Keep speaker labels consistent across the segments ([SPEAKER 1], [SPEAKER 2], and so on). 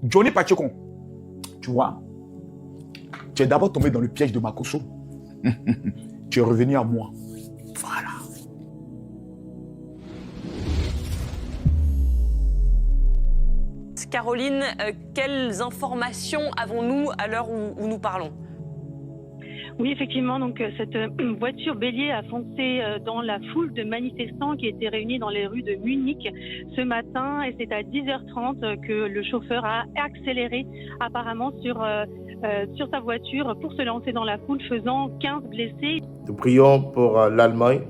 [SPEAKER 1] Johnny Pacheco, tu vois, tu es d'abord tombé dans le piège de Makosso. Tu es revenu à moi. Voilà.
[SPEAKER 2] Caroline, quelles informations avons-nous à l'heure où nous parlons?
[SPEAKER 3] Oui, effectivement, donc cette voiture bélier a foncé dans la foule de manifestants qui étaient réunis dans les rues de Munich ce matin, et c'est à 10h30 que le chauffeur a accéléré apparemment sur sa voiture pour se lancer dans la foule, faisant 15 blessés.
[SPEAKER 4] Nous prions pour l'Allemagne.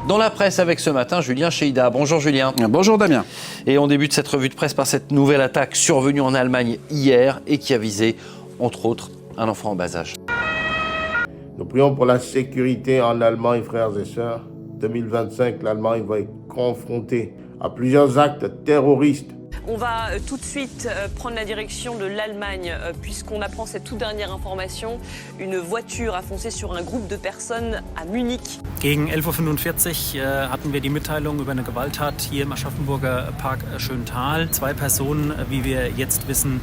[SPEAKER 5] Dans la presse avec ce matin, Julien Cheida. Bonjour Julien.
[SPEAKER 6] Bonjour Damien.
[SPEAKER 5] Et on débute cette revue de presse par cette nouvelle attaque survenue en Allemagne hier et qui a visé, entre autres, un enfant en bas âge.
[SPEAKER 4] Nous prions pour la sécurité en Allemagne, frères et sœurs. 2025, l'Allemagne va être confrontée à plusieurs actes terroristes.
[SPEAKER 2] On va tout de suite prendre la direction de l'Allemagne puisqu'on apprend cette toute dernière information. Une voiture a foncé sur un groupe de personnes à Munich.
[SPEAKER 7] Gegen 11:45 Uhr hatten wir die Mitteilung über eine Gewalttat hier im Aschaffenburger Park Schöntal. 2 Personen, wie wir jetzt wissen,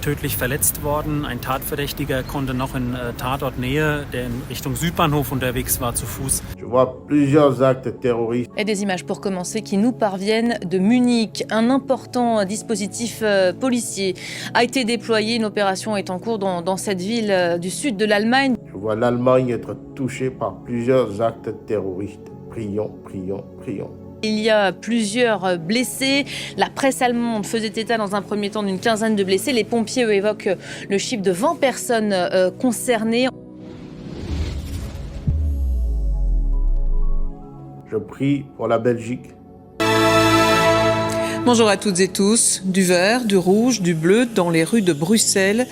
[SPEAKER 7] tödlich verletzt worden. Ein Tatverdächtiger konnte noch in Tatortnähe, der in Richtung Südbahnhof unterwegs war, zu Fuß.
[SPEAKER 4] Je vois plusieurs actes terroristes.
[SPEAKER 8] Et des images pour commencer qui nous parviennent de Munich. Un important dispositif policier a été déployé. Une opération est en cours dans cette ville du sud de l'Allemagne.
[SPEAKER 4] Je vois l'Allemagne être touchée par plusieurs actes terroristes. Prions, prions, prions.
[SPEAKER 8] Il y a plusieurs blessés. La presse allemande faisait état dans un premier temps d'une quinzaine de blessés. Les pompiers, eux, évoquent le chiffre de 20 personnes concernées.
[SPEAKER 4] Je prie pour la Belgique.
[SPEAKER 9] Bonjour à toutes et tous. Du vert, du rouge, du bleu dans les rues de Bruxelles.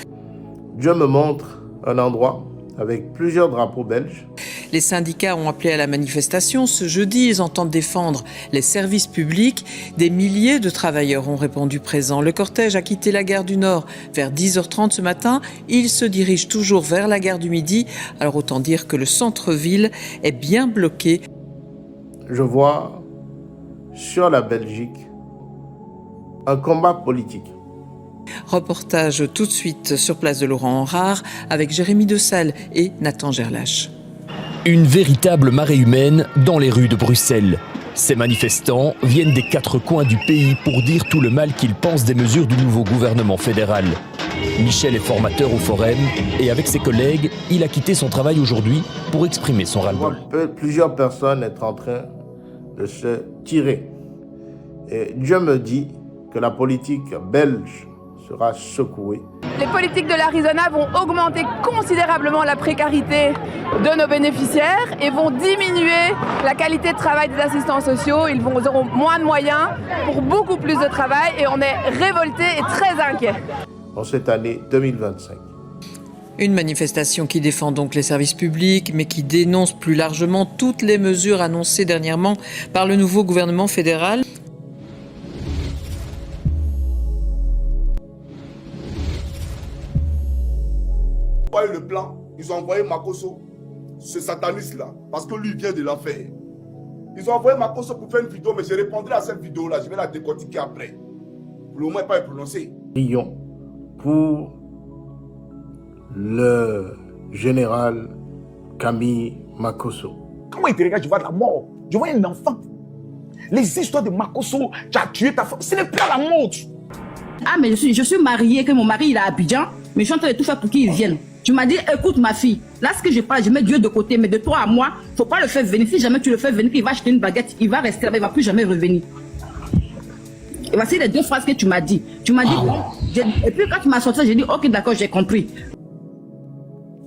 [SPEAKER 4] Dieu me montre un endroit avec plusieurs drapeaux belges.
[SPEAKER 9] Les syndicats ont appelé à la manifestation. Ce jeudi, ils entendent défendre les services publics. Des milliers de travailleurs ont répondu présents. Le cortège a quitté la gare du Nord vers 10h30 ce matin. Il se dirige toujours vers la gare du Midi. Alors autant dire que le centre-ville est bien bloqué.
[SPEAKER 4] Je vois sur la Belgique un combat politique.
[SPEAKER 9] Reportage tout de suite sur place de Laurent Henrard avec Jérémy Dessal et Nathan Gerlache.
[SPEAKER 10] Une véritable marée humaine dans les rues de Bruxelles. Ces manifestants viennent des 4 coins du pays pour dire tout le mal qu'ils pensent des mesures du nouveau gouvernement fédéral. Michel est formateur au Forum et avec ses collègues, il a quitté son travail aujourd'hui pour exprimer son ras-le-bol.
[SPEAKER 4] Plusieurs personnes sont en train de se tirer. Et Dieu me dit que la politique belge sera secouée.
[SPEAKER 11] Les politiques de l'Arizona vont augmenter considérablement la précarité de nos bénéficiaires et vont diminuer la qualité de travail des assistants sociaux. Ils auront moins de moyens pour beaucoup plus de travail et on est révoltés et très inquiets.
[SPEAKER 4] En cette année 2025.
[SPEAKER 9] Une manifestation qui défend donc les services publics, mais qui dénonce plus largement toutes les mesures annoncées dernièrement par le nouveau gouvernement fédéral.
[SPEAKER 12] Le plan, ils ont envoyé Makosso, ce sataniste-là, parce que lui vient de l'enfer. Ils ont envoyé Makosso pour faire une vidéo, mais je répondrai à cette vidéo-là, je vais la décortiquer après. Pour le moment, pas prononcer.
[SPEAKER 4] Prions pour le général Camille Makosso.
[SPEAKER 1] Comment il te regarde, je vois la mort. Je vois un enfant. Les histoires de Makosso, tu as tué ta femme, ce n'est pas la mort.
[SPEAKER 13] Ah, mais je suis mariée, que mon mari il est à Abidjan, mais je suis en train de tout faire pour qu'il vienne. Tu m'as dit, écoute ma fille, là ce que je parle, je mets Dieu de côté, mais de toi à moi, il ne faut pas le faire venir. Si jamais tu le fais venir, il va acheter une baguette, il va rester là, il ne va plus jamais revenir. Et voici les 2 phrases que tu m'as dit. Tu m'as dit, et puis quand tu m'as sorti, j'ai dit, ok d'accord, j'ai compris.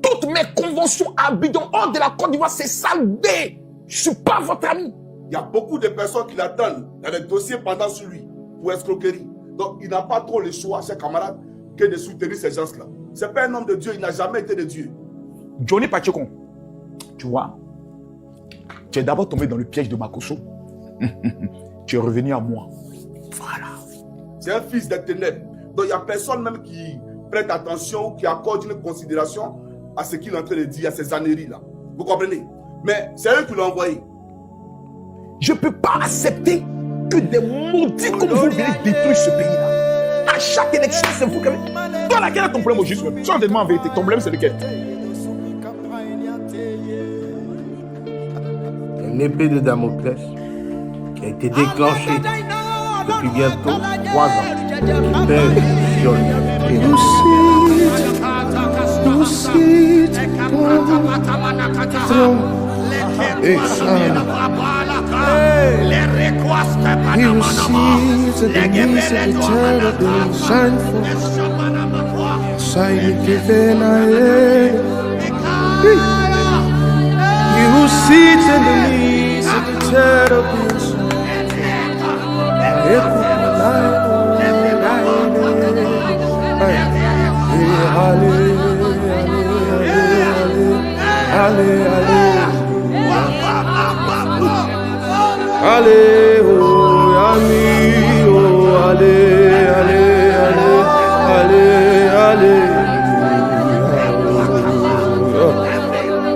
[SPEAKER 1] Toutes mes conventions à Abidjan, hors de la Côte d'Ivoire, c'est salvé. Je ne suis pas votre ami.
[SPEAKER 12] Il y a beaucoup de personnes qui l'attendent dans les dossiers pendant sur lui pour escroquerie. Donc il n'a pas trop le choix, chers camarades, que de soutenir ces gens-là. Ce n'est pas un homme de Dieu, il n'a jamais été de Dieu.
[SPEAKER 1] Johnny Pacheco, tu vois, tu es d'abord tombé dans le piège de Makosso. Tu es revenu à moi. Voilà.
[SPEAKER 12] C'est un fils des ténèbres. Donc il n'y a personne même qui prête attention, qui accorde une considération à ce qu'il est en train de dire, à ces âneries-là. Vous comprenez? Mais c'est eux qui l'ont envoyé.
[SPEAKER 1] Je ne peux pas accepter Que des maudits comme vous venez détruire ce pays-là. À chaque élection, c'est vous qui avez... Toi, laquelle est ton problème au juste même? Sois honnêtement en vérité, ton problème c'est lequel?
[SPEAKER 4] Une épée de Damoclès qui a été déclenchée depuis bientôt 3 ans, qui pèse sur lui.
[SPEAKER 6] You sit in the knees of the cherubims. Ale, oh, ami, oh, ale, ale, ale, ale, ale.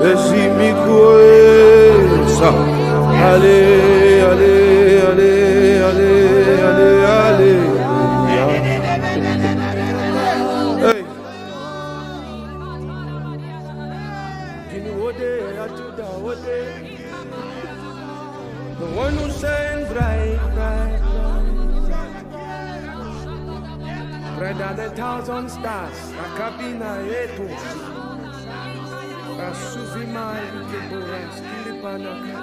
[SPEAKER 6] Esi sa, ale, ale, ale, ale, ale, ale. Hey. The one who shines bright, bright, brighter than 1,000 stars. Akabina yetu. Asuvimai keboras kilipanaka.